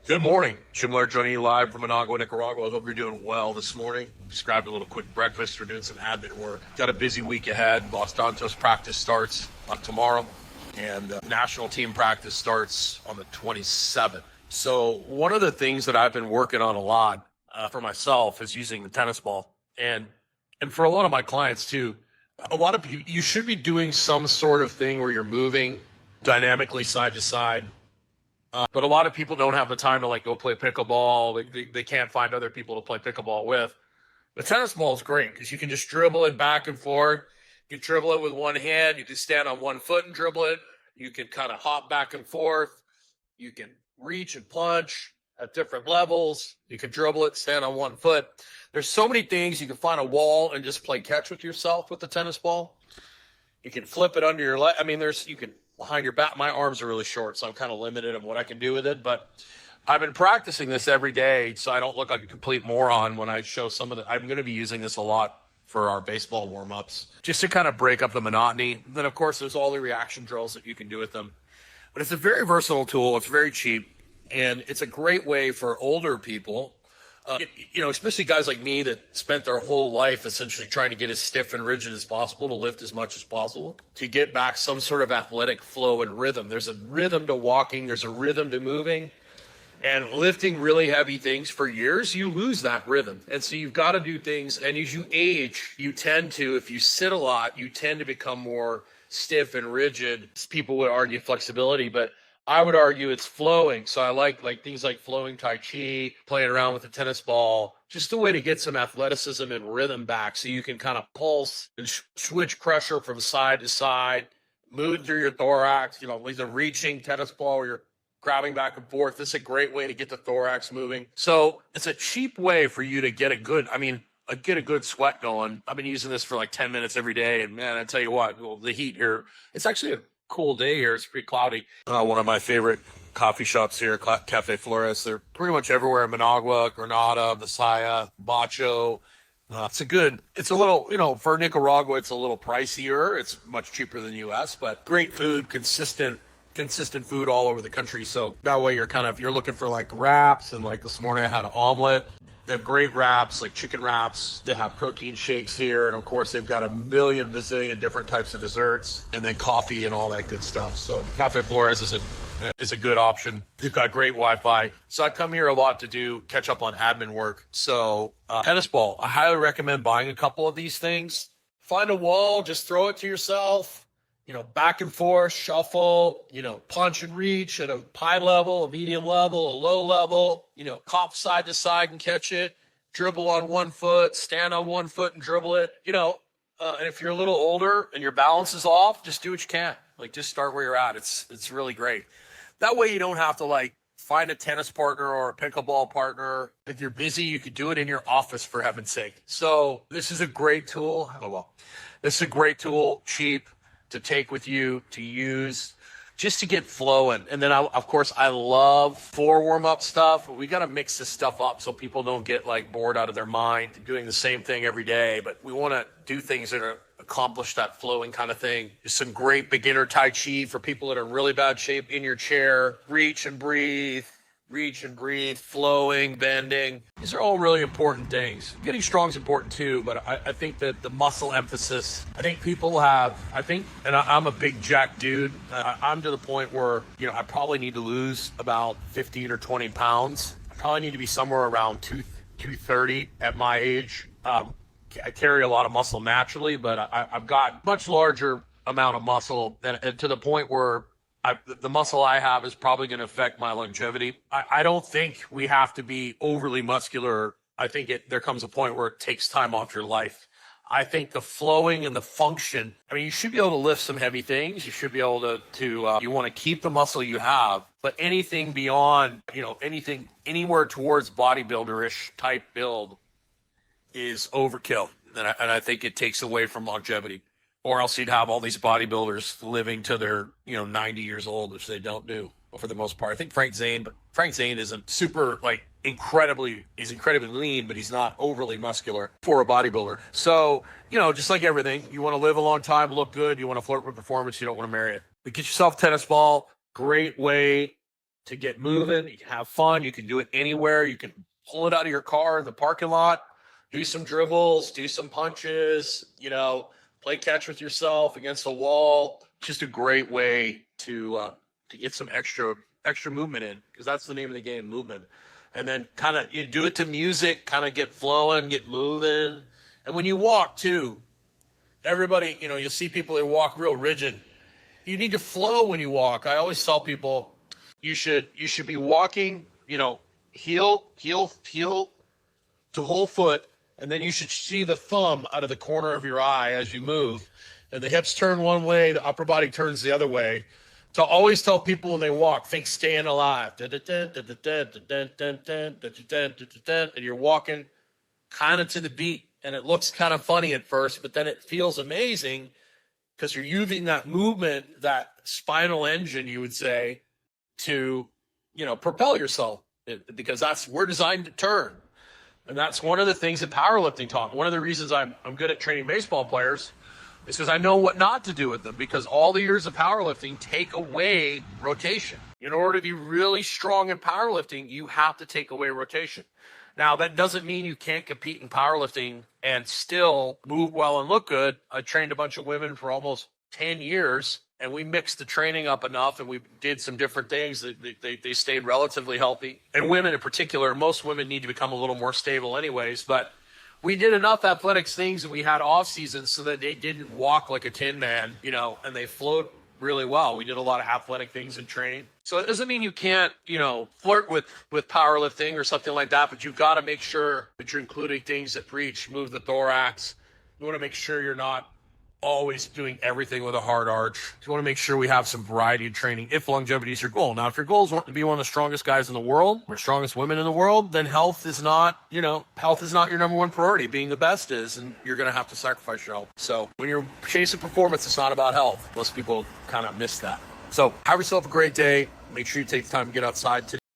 Good morning. Jim Laird joining you live from Managua, Nicaragua. I hope you're doing well this morning. Just grabbed a little quick breakfast. We're doing some admin work. Got a busy week ahead. Los Dantos practice starts tomorrow, and national team practice starts on the 27th. So one of the things that I've been working on a lot for myself is using the tennis ball, and for a lot of my clients too. A lot of you should be doing some sort of thing where you're moving dynamically side to side, but a lot of people don't have the time to like go play pickleball. They can't find other people to play pickleball with. The tennis ball is great because you can just dribble it back and forth. You can dribble it with one hand. You can stand on one foot and dribble it. You can kind of hop back and forth. You can reach and punch at different levels. You can dribble it, stand on one foot. There's so many things. You can find a wall and just play catch with yourself with the tennis ball. You can flip it under your leg. I mean, you can behind your back. My arms are really short, so I'm kind of limited on what I can do with it. But I've been practicing this every day, so I don't look like a complete moron when I show some of the. I'm going to be using this a lot for our baseball warm-ups, just to kind of break up the monotony. Then, of course, there's all the reaction drills that you can do with them. But it's a very versatile tool. It's very cheap, and it's a great way for older people. Especially guys like me that spent their whole life essentially trying to get as stiff and rigid as possible to lift as much as possible to get back some sort of athletic flow and rhythm. There's a rhythm to walking. There's a rhythm to moving. And lifting really heavy things for years, you lose that rhythm. And so you've got to do things. And as you age, you tend to, if you sit a lot, you tend to become more stiff and rigid. People would argue flexibility, but I would argue it's flowing. So I like things like flowing Tai Chi, playing around with the tennis ball, just a way to get some athleticism and rhythm back so you can kind of pulse and switch pressure from side to side, move through your thorax, either reaching tennis ball or you're grabbing back and forth. This is a great way to get the thorax moving. So it's a cheap way for you to get a good sweat going. I've been using this for like 10 minutes every day. And man, I tell you what, the heat here, it's actually a cool day here. It's pretty cloudy. One of my favorite coffee shops here, Cafe Flores. They're pretty much everywhere in Managua, Granada, Masaya, Bacho. It's a little, for Nicaragua, it's a little pricier. It's much cheaper than the U.S., but great food, consistent food all over the country. So that way you're looking for like wraps, and like this morning I had an omelet. They have great wraps, like chicken wraps. They have protein shakes here. And of course, they've got a bazillion different types of desserts, and then coffee and all that good stuff. So Cafe Flores is a good option. They've got great Wi-Fi. So I come here a lot to catch up on admin work. So tennis ball, I highly recommend buying a couple of these things. Find a wall, just throw it to yourself. Back and forth, shuffle, punch and reach at a high level, a medium level, a low level, hop side to side and catch it, dribble on one foot, stand on one foot and dribble it, and if you're a little older and your balance is off, just do what you can. Like, just start where you're at. It's really great. That way you don't have to like find a tennis partner or a pickleball partner. If you're busy, you could do it in your office, for heaven's sake. So this is a great tool. Cheap, to take with you, to use, just to get flowing. And then, of course, I love for warm-up stuff. We got to mix this stuff up so people don't get like bored out of their mind doing the same thing every day. But we want to do things that accomplish that flowing kind of thing. There's some great beginner Tai Chi for people that are in really bad shape in your chair. Reach and breathe, flowing, bending. These are all really important things. Getting strong is important too, but I think that the muscle emphasis, and I'm a big jack dude. I'm to the point where, I probably need to lose about 15 or 20 pounds. I probably need to be somewhere around 230 at my age. I carry a lot of muscle naturally, but I've got much larger amount of muscle, and to the point where the muscle I have is probably going to affect my longevity. I don't think we have to be overly muscular. I think there comes a point where it takes time off your life. I think the flowing and the function, you should be able to lift some heavy things. You should be able to you want to keep the muscle you have, but anything beyond, anything anywhere towards bodybuilder-ish type build is overkill. And I think it takes away from longevity. Or else you'd have all these bodybuilders living to their, 90 years old, which they don't do for the most part. I think Frank Zane isn't super, he's incredibly lean, but he's not overly muscular for a bodybuilder. So, just like everything, you want to live a long time, look good, you want to flirt with performance, you don't want to marry it. But get yourself a tennis ball, great way to get moving. You can have fun. You can do it anywhere. You can pull it out of your car in the parking lot, do some dribbles, do some punches, play catch with yourself against the wall. Just a great way to get some extra movement in, because that's the name of the game, movement. And then kind of you do it to music, kind of get flowing, get moving. And when you walk too, everybody, you'll see people that walk real rigid. You need to flow when you walk. I always tell people you should be walking, heel to whole foot, and then you should see the thumb out of the corner of your eye as you move. And the hips turn one way, the upper body turns the other way. So I always tell people when they walk, think staying alive. And you're walking kind of to the beat, and it looks kind of funny at first, but then it feels amazing because you're using that movement, that spinal engine, you would say, to, propel yourself, because we're designed to turn. And that's one of the things that powerlifting taught. One of the reasons I'm good at training baseball players is because I know what not to do with them, because all the years of powerlifting take away rotation. In order to be really strong in powerlifting, you have to take away rotation. Now, that doesn't mean you can't compete in powerlifting and still move well and look good. I trained a bunch of women for almost 10 years, and we mixed the training up enough, and we did some different things. They stayed relatively healthy. And women in particular, most women need to become a little more stable anyways, but we did enough athletics things, and we had off seasons so that they didn't walk like a tin man, and they flowed really well. We did a lot of athletic things in training. So it doesn't mean you can't, flirt with powerlifting or something like that, but you've got to make sure that you're including things that move the thorax. You want to make sure you're not always doing everything with a hard arch. You want to make sure we have some variety of training if longevity is your goal. Now, if your goal is to be one of the strongest guys in the world, or strongest women in the world, then health is not your number one priority. Being the best is, and you're going to have to sacrifice your health. So when you're chasing performance, it's not about health. Most people kind of miss that. So have yourself a great day. Make sure you take the time to get outside today.